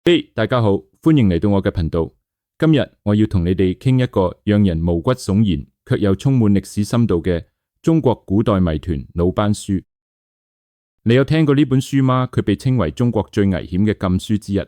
嘿，大家好，歡迎嚟到我嘅頻道。今日我要同你哋傾一個讓人毛骨悚然，卻又充滿歷史深度嘅中國古代謎團魯班書。你有聽過呢本書嗎？佢被稱為中國最危險嘅禁書之一，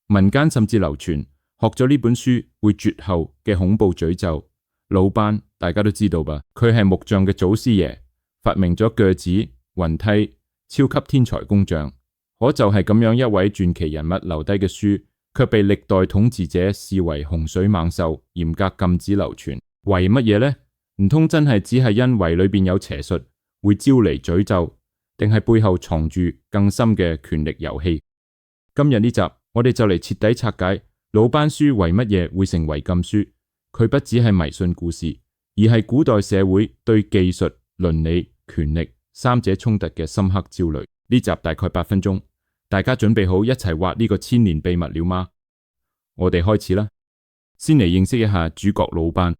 民間甚至流傳學咗呢本書會絕後嘅恐怖詛咒。魯班大家都知道吧？佢係木匠嘅祖師爺，發明咗鋸子、雲梯，超級天才工匠。可就係咁樣一位傳奇人物留低嘅書，卻被歷代統治者視為洪水猛獸，嚴格禁止流傳。為乜嘢呢？唔通真係只係因為裏邊有邪術，會招嚟詛咒，定係背後藏住更深嘅權力遊戲？今日呢集，我哋就嚟徹底拆解魯班書為乜嘢會成為禁書。佢不只係迷信故事，而係古代社會對技術、倫理、權力三者衝突嘅深刻焦慮。呢集大概8分鐘，大家準備好一齊挖呢個千年秘密了嗎？我哋開始啦。先嚟認識一下主角魯班。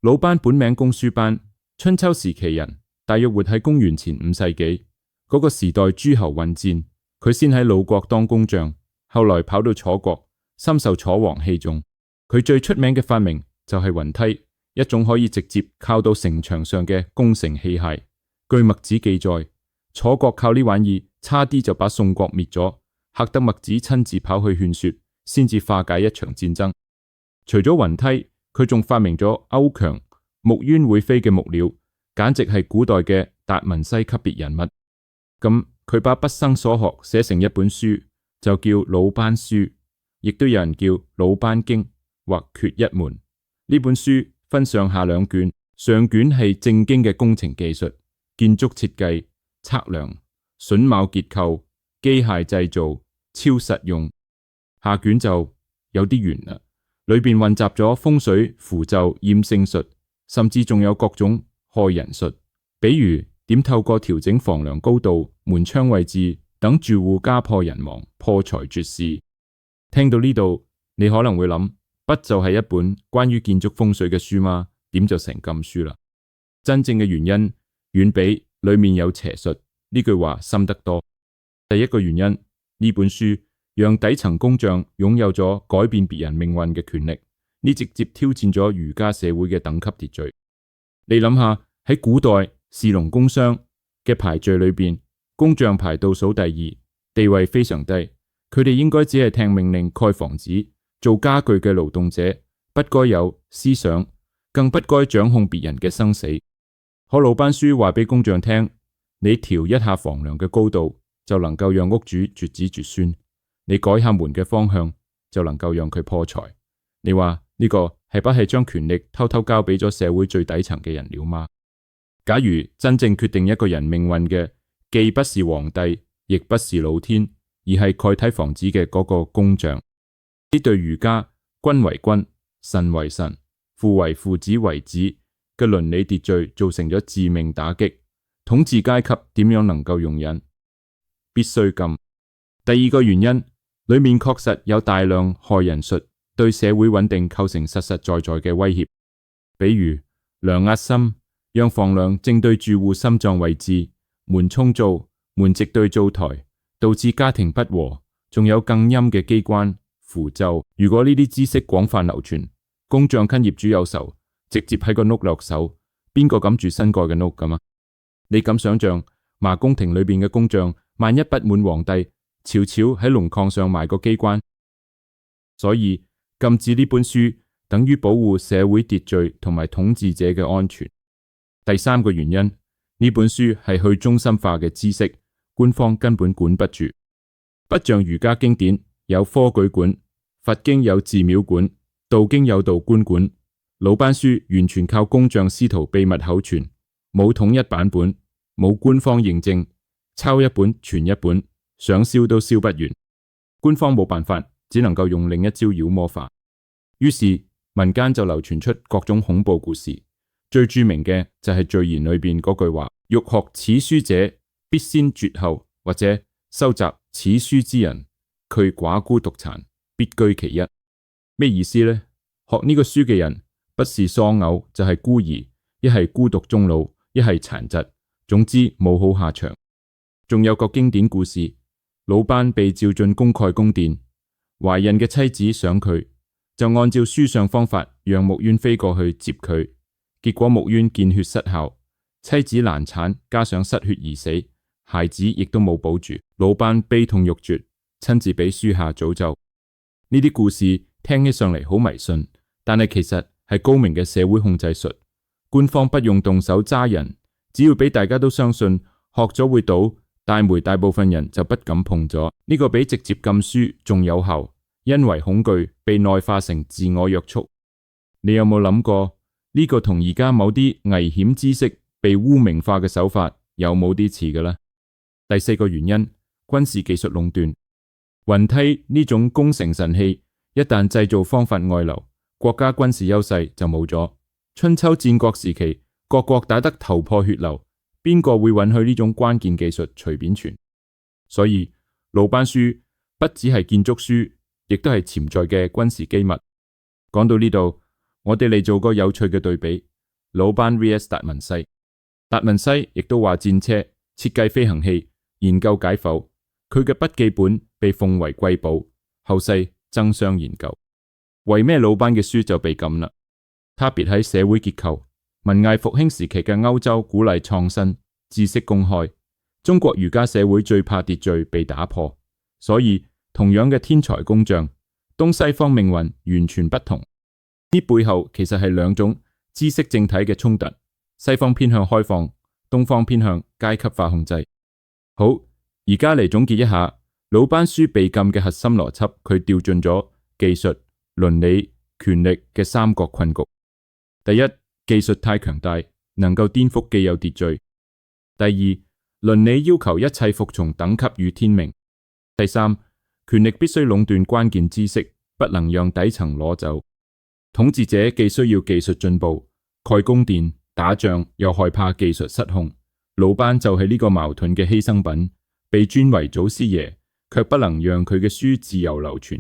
魯班本名公輸班，春秋時期人，大約活喺公元前5世紀。嗰個時代諸侯混戰，佢先喺魯國當工匠，後來跑到楚國，深受楚王器重。佢最出名嘅發明就係雲梯，一種可以直接靠到城牆上嘅攻城器械。據墨子記載，楚國靠呢玩意差啲就把宋國滅咗，嚇得墨子親自跑去勸說，先至化解一場戰爭。除咗雲梯，佢仲發明咗歐強，木鳶會飛嘅木鳥，簡直係古代嘅達文西級別人物。咁佢把畢生所學寫成一本書，就叫魯班書，亦都有人叫魯班經或缺一門。呢本書分上下兩卷，上卷係正經嘅工程技術、建築設計、測量、榫卯結構、機械製造，超實用。下卷就有啲玄啦，裏邊混雜咗風水、符咒、驗星術，甚至仲有各種害人術，比如點透過調整房梁高度、門窗位置等住戶家破人亡、破財絕事。聽到呢度，你可能會諗，不就係一本關於建築風水嘅書嗎？點就成禁書啦？真正嘅原因遠比裏面有邪術呢句話深得多。第一個原因，呢本書讓底層工匠擁有咗改變別人命運嘅權力，呢直接挑戰咗儒家社會嘅等級秩序。你諗下，喺古代士農工商嘅排序裏邊，工匠排倒數第二，地位非常低，佢哋應該只係聽命令蓋房子、做家具嘅勞動者，不該有思想，更不該掌控別人嘅生死。可魯班書話俾工匠聽，你調一下房梁嘅高度，就能夠讓屋主絕子絕孫；你改下門嘅方向，就能夠讓佢破財。你話呢個係不係將權力偷偷交俾咗社會最底層嘅人了嗎？假如真正決定一個人命運嘅，既不是皇帝，亦不是老天，而係蓋梯房子嘅嗰個工匠，呢對儒家君為君、神為神、父為父、子為子嘅倫理秩序造成咗致命打擊。統治階級點樣能夠容忍？必須禁。第二個原因，裏面確實有大量害人術，對社會穩定構成實實在在嘅威脅。比如梁壓心，讓房梁正對住戶心臟位置，門衝灶，門直對灶台，導致家庭不和。仲有更陰嘅機關符咒。如果呢啲知識廣泛流傳，工匠跟業主有仇，直接喺個屋落手，邊個敢住新蓋嘅屋咁啊？你敢想象麻宮廷裏邊嘅工匠，萬一不滿皇帝，悄悄喺龍礦上埋個機關？所以禁止呢本書等於保護社會秩序同埋統治者嘅安全。第三個原因，呢本書係去中心化嘅知識，官方根本管不住。不像儒家經典有科舉管，佛經有寺廟管，道經有道觀管，魯班書完全靠工匠師徒秘密口傳，冇統一版本，冇官方認證，抄一本傳一本，想燒都燒不完。官方冇辦法，只能夠用另一招妖魔化。於是民間就流傳出各種恐怖故事，最著名嘅就係序言裏邊嗰句話：欲學此書者，必先絕後，或者收集此書之人，佢寡孤獨殘，必居其一。咩意思呢？學呢個書嘅人，不是喪偶就係孤兒，一係孤獨終老，一係殘疾，總之冇好下場。仲有個經典故事，魯班被召進公蓋宮殿，懷孕嘅妻子想佢，就按照書上方法讓木淵飛過去接佢，結果木淵見血失效，妻子難產，加上失血而死，孩子亦都冇保住。魯班悲痛欲絕，親自俾書下詛咒。呢啲故事聽起上嚟好迷信，但係其實係高明嘅社會控制術。官方不用動手揸人，只要俾大家都相信學咗會倒，大部分人就不敢碰咗。呢個比直接禁書仲有效，因為恐懼被內化成自我約束。你有冇諗過呢個同而家某啲危險知識被污名化嘅手法有冇啲似嘅呢？第四個原因，軍事技術壟斷。雲梯呢種工程神器，一旦製造方法外流，國家軍事優勢就冇咗。春秋戰國時期，各國打得頭破血流，邊個會允許呢種關鍵技術隨便傳？所以魯班書不只係建築書，亦都係潛在嘅軍事機密。講到呢度，我哋嚟做個有趣嘅對比：魯班 vs 達文西。達文西亦都話戰車、設計飛行器、研究解剖，佢嘅筆記本被奉為瑰寶，後世爭相研究。為咩魯班嘅書就被禁啦？他別喺社會結構，文藝復興時期嘅歐洲鼓勵創新、知識公開，中國儒家社會最怕秩序被打破，所以同樣嘅天才工匠，東西方命運完全不同。呢背後其實係兩種知識政體嘅衝突，西方偏向開放，東方偏向階級化控制。好，而家嚟總結一下魯班書被禁嘅核心邏輯，佢掉進咗技術、倫理、權力嘅三角困局。第一，技術太強大，能夠顛覆既有秩序；第二，倫理要求一切服從等級與天命；第三，權力必須壟斷關鍵知識，不能讓底層攞走。統治者既需要技術進步，蓋宮殿、打仗又害怕技術失控。魯班就係呢個矛盾嘅犧牲品，被尊為祖師爺，卻不能讓佢嘅書自由流傳。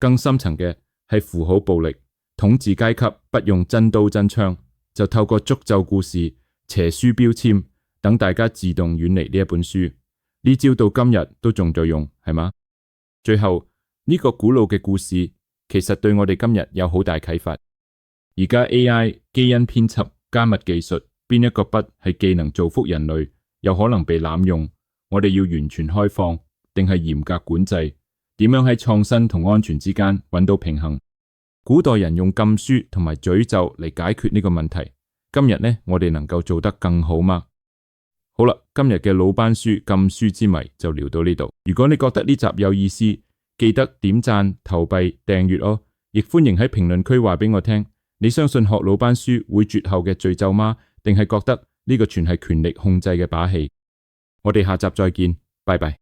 更深層嘅係符號暴力。統治階級不用真刀真槍，就透過詛咒故事、邪書標籤，等大家自動遠離呢一本書。呢招到今日都仲在用，係嘛？最後呢個古老嘅故事，其實對我哋今日有好大啟發。而家 AI、基因編輯、加密技術，邊一個筆係既能造福人類，又可能被濫用？我哋要完全開放，定係嚴格管制？點樣喺創新同安全之間揾到平衡？古代人用禁書同埋詛咒嚟解決呢個問題，今日呢，我哋能夠做得更好嗎？好啦，今日嘅魯班書禁書之謎就聊到呢度。如果你覺得呢集有意思，記得點讚、投幣、訂閱哦。亦歡迎喺評論區話俾我聽，你相信學魯班書會絕後嘅詛咒嗎？定係覺得呢個全係權力控制嘅把戲？我哋下集再見，拜拜。